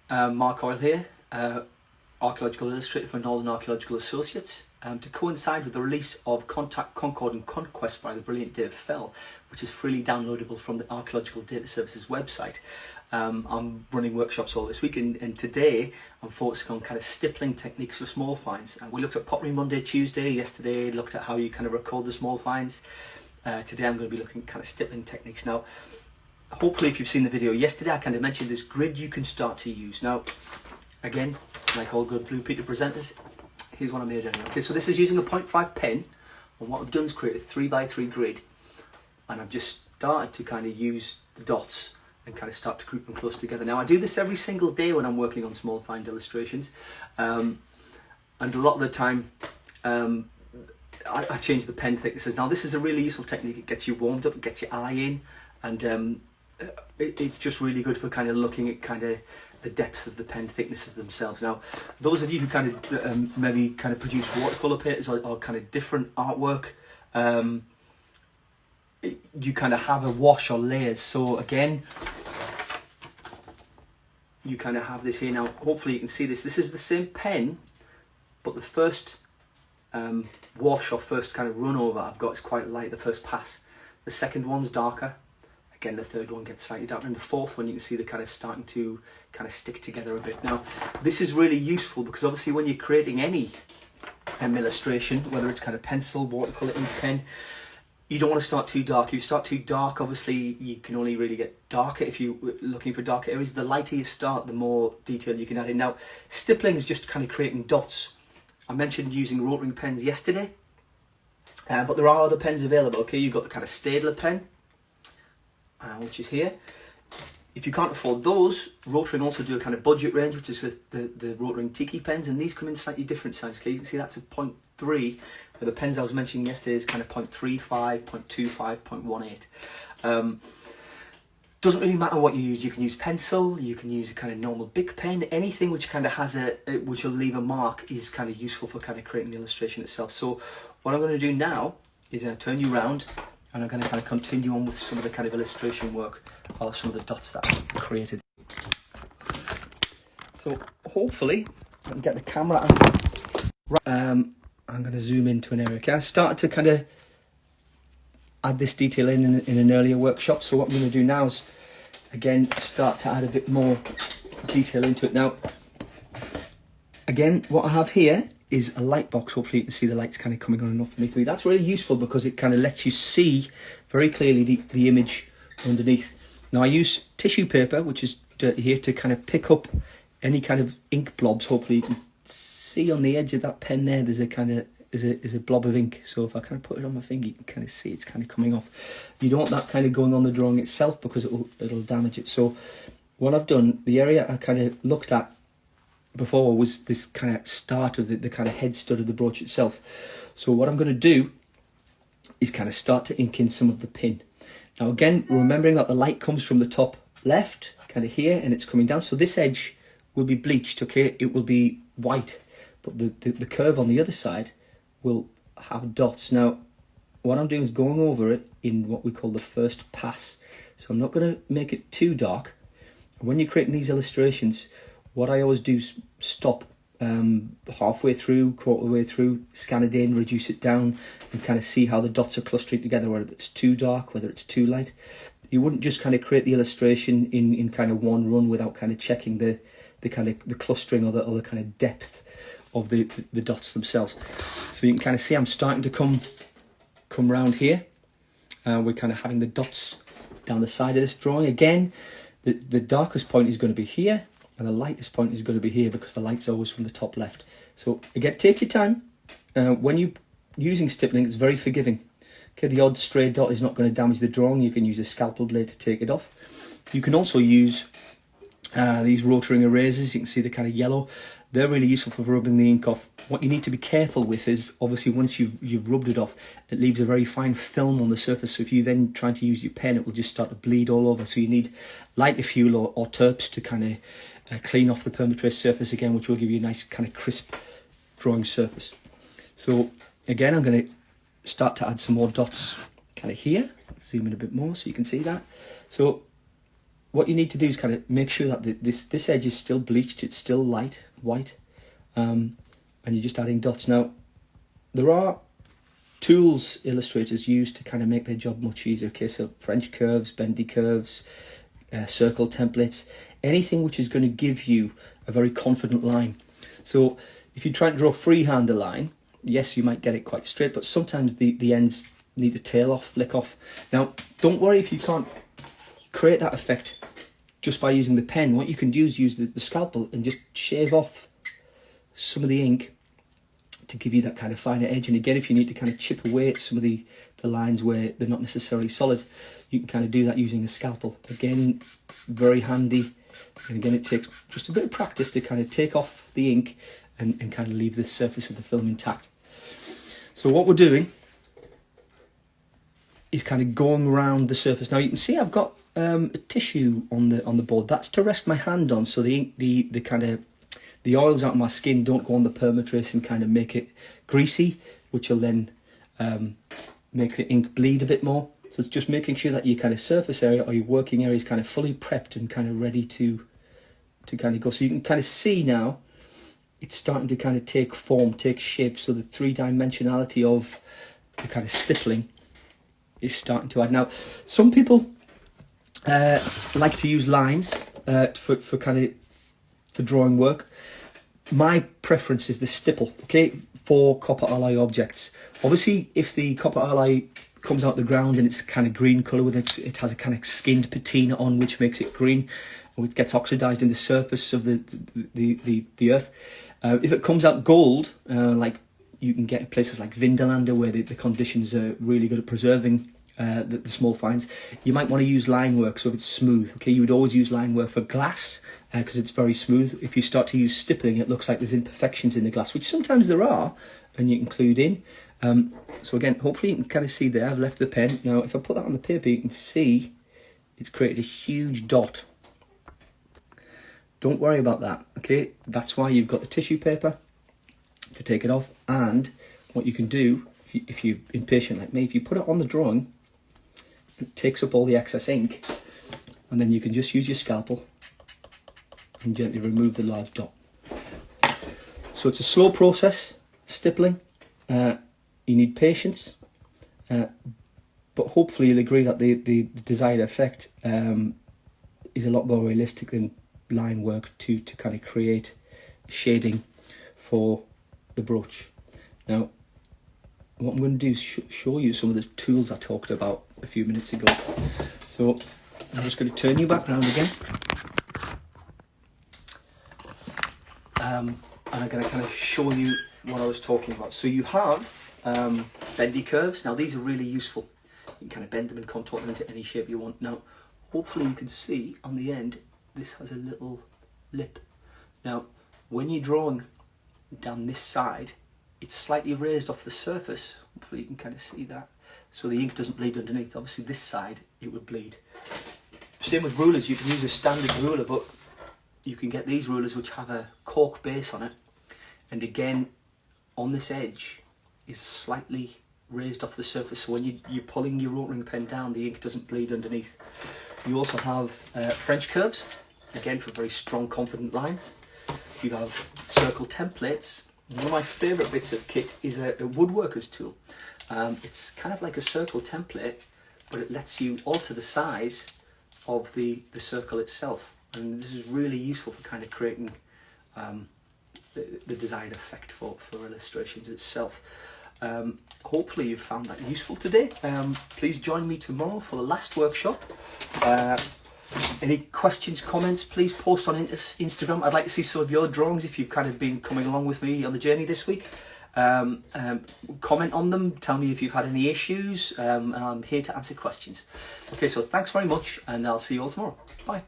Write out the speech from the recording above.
Mark Oil here, Archaeological Illustrator for Northern Archaeological Associates. To coincide with the release of Contact, Concord and Conquest by the brilliant Dave Fell, which is freely downloadable from the Archaeological Data Services website, I'm running workshops all this week, and today I'm focusing on kind of stippling techniques for small finds. We looked at pottery Monday, Tuesday, yesterday looked at how you kind of record the small finds. Today I'm going to be looking at kind of stippling techniques. Now, hopefully if you've seen the video yesterday, I kind of mentioned this grid you can start to use. Now, again, like all good Blue Peter presenters, here's what I made anyway. Okay, so this is using a 0.5 pen, and what I've done is create a 3x3 grid, and I've just started to kind of use the dots and kind of start to group them close together. Now, I do this every single day when I'm working on small find illustrations, and a lot of the time I change the pen thicknesses. Now, this is a really useful technique. It gets you warmed up, it gets your eye in, and it's just really good for kind of looking at kind of the depth of the pen thicknesses themselves. Now, those of you who kind of maybe kind of produce watercolor papers or kind of different artwork, you kind of have a wash or layers. So again, you kind of have this here. Now, hopefully you can see this. This is the same pen, but the first wash or first kind of run over I've got is quite light, the first pass. The second one's darker. Again, the third one gets slightly darker, and the fourth one you can see they're kind of starting to kind of stick together a bit. Now, this is really useful because obviously when you're creating any illustration, whether it's kind of pencil, watercolor, ink pen, you don't want to start too dark. If you start too dark, obviously you can only really get darker if you're looking for darker areas. The lighter you start, the more detail you can add in. Now, stippling is just kind of creating dots. I mentioned using rotary pens yesterday, but there are other pens available. Okay, you've got the kind of Staedtler pen, which is here. If you can't afford those, Rotring also do a kind of budget range, which is the Rotring Tiki pens, and these come in slightly different sizes. Okay, you can see that's a 0.3, where the pens I was mentioning yesterday is kind of 0.35, 0.25, 0.18. Doesn't really matter what you use. You can use pencil, you can use a kind of normal big pen, anything which kind of has which will leave a mark is kind of useful for kind of creating the illustration itself. So what I'm going to do now is turn you around, and I'm going to kind of continue on with some of the kind of illustration work or some of the dots that I've created. So hopefully I can get the camera I'm going to zoom into an area. Okay, I started to kind of add this detail in an earlier workshop. So what I'm going to do now is again start to add a bit more detail into it. Now, again, what I have here is a light box. Hopefully you can see the lights kind of coming on and off underneath me. That's really useful because it kind of lets you see very clearly the image underneath. Now, I use tissue paper, which is dirty here, to kind of pick up any kind of ink blobs. Hopefully you can see on the edge of that pen there, there's a kind of is a blob of ink. So if I kind of put it on my finger, you can kind of see it's kind of coming off. You don't want that kind of going on the drawing itself because it'll damage it. So what I've done, the area I kind of looked at before was this kind of start of the kind of head stud of the brooch itself. So what I'm going to do is kind of start to ink in some of the pin. Now again, remembering that the light comes from the top left, kind of here, and it's coming down. So this edge will be bleached, okay? It will be white, but the curve on the other side will have dots. Now, what I'm doing is going over it in what we call the first pass. So I'm not going to make it too dark. When you're creating these illustrations, what I always do is stop halfway through, quarter of the way through, scan it in, reduce it down, and kind of see how the dots are clustering together, whether it's too dark, whether it's too light. You wouldn't just kind of create the illustration in kind of one run without kind of checking the kind of the clustering or the kind of depth of the dots themselves. So you can kind of see I'm starting to come round here. We're kind of having the dots down the side of this drawing. Again, the darkest point is going to be here, and the lightest point is going to be here because the light's always from the top left. So again, take your time. When you're using stippling, it's very forgiving. Okay, the odd stray dot is not going to damage the drawing. You can use a scalpel blade to take it off. You can also use these rotary erasers. You can see the kind of yellow. They're really useful for rubbing the ink off. What you need to be careful with is, obviously, once you've rubbed it off, it leaves a very fine film on the surface. So if you then try to use your pen, it will just start to bleed all over. So you need lighter fuel or terps to kind of clean off the permatrace surface again, which will give you a nice kind of crisp drawing surface. So again, I'm going to start to add some more dots kind of here. Let's zoom in a bit more so you can see that. So what you need to do is kind of make sure that this edge is still bleached, it's still light white, and you're just adding dots. Now, there are tools illustrators use to kind of make their job much easier. Okay, so French curves, bendy curves, circle templates, anything which is going to give you a very confident line. So if you try and draw a freehand line, yes, you might get it quite straight, but sometimes the ends need to tail off, flick off. Now, don't worry if you can't create that effect just by using the pen. What you can do is use the scalpel and just shave off some of the ink to give you that kind of finer edge. And again, if you need to kind of chip away at some of the lines where they're not necessarily solid, you can kind of do that using the scalpel. Again, very handy. And again, it takes just a bit of practice to kind of take off the ink and kind of leave the surface of the film intact. So what we're doing is kind of going around the surface. Now you can see I've got a tissue on the board. That's to rest my hand on, so the kind of the oils out of my skin don't go on the permatrace and kind of make it greasy, which will then make the ink bleed a bit more. So it's just making sure that your kind of surface area or your working area is kind of fully prepped and kind of ready to kind of go. So you can kind of see now it's starting to kind of take form, take shape. So the three-dimensionality of the kind of stippling is starting to add. Now, some people like to use lines for drawing work. My preference is the stipple, okay, for copper alloy objects. Obviously, if the copper alloy comes out the ground and it's kind of green colour with it has a kind of skinned patina on which makes it green, and it gets oxidised in the surface of the earth. If it comes out gold, like you can get places like Vindelander where the conditions are really good at preserving the small finds, you might want to use line work. So if it's smooth, okay, you would always use line work for glass because it's very smooth. If you start to use stippling, it looks like there's imperfections in the glass, which sometimes there are, and you include in. So again, hopefully you can kind of see there, I've left the pen. Now if I put that on the paper, you can see it's created a huge dot. Don't worry about that, okay? That's why you've got the tissue paper to take it off. And what you can do, if you're impatient like me, if you put it on the drawing, it takes up all the excess ink, and then you can just use your scalpel and gently remove the large dot. So it's a slow process, stippling. You need patience, but hopefully you'll agree that the desired effect is a lot more realistic than line work to kind of create shading for the brooch. Now, what I'm going to do is show you some of the tools I talked about a few minutes ago. So I'm just going to turn you back around again. And I'm going to kind of show you what I was talking about. So you have bendy curves. Now these are really useful. You can kind of bend them and contort them into any shape you want. Now, hopefully you can see on the end, this has a little lip. Now, when you're drawing down this side, it's slightly raised off the surface. Hopefully you can kind of see that. So the ink doesn't bleed underneath. Obviously this side, it would bleed. Same with rulers. You can use a standard ruler, but you can get these rulers which have a cork base on it. And again, on this edge is slightly raised off the surface. So when you're pulling your rotring pen down, the ink doesn't bleed underneath. You also have French curves, again for very strong, confident lines. You have circle templates. One of my favourite bits of kit is a woodworker's tool. It's kind of like a circle template, but it lets you alter the size of the circle itself. And this is really useful for kind of creating the desired effect for illustrations itself. Hopefully you've found that useful today. Please join me tomorrow for the last workshop. Any questions, comments, please post on Instagram. I'd like to see some of your drawings if you've kind of been coming along with me on the journey this week. Comment on them, tell me if you've had any issues, and I'm here to answer questions. Okay, so thanks very much, and I'll see you all tomorrow. Bye.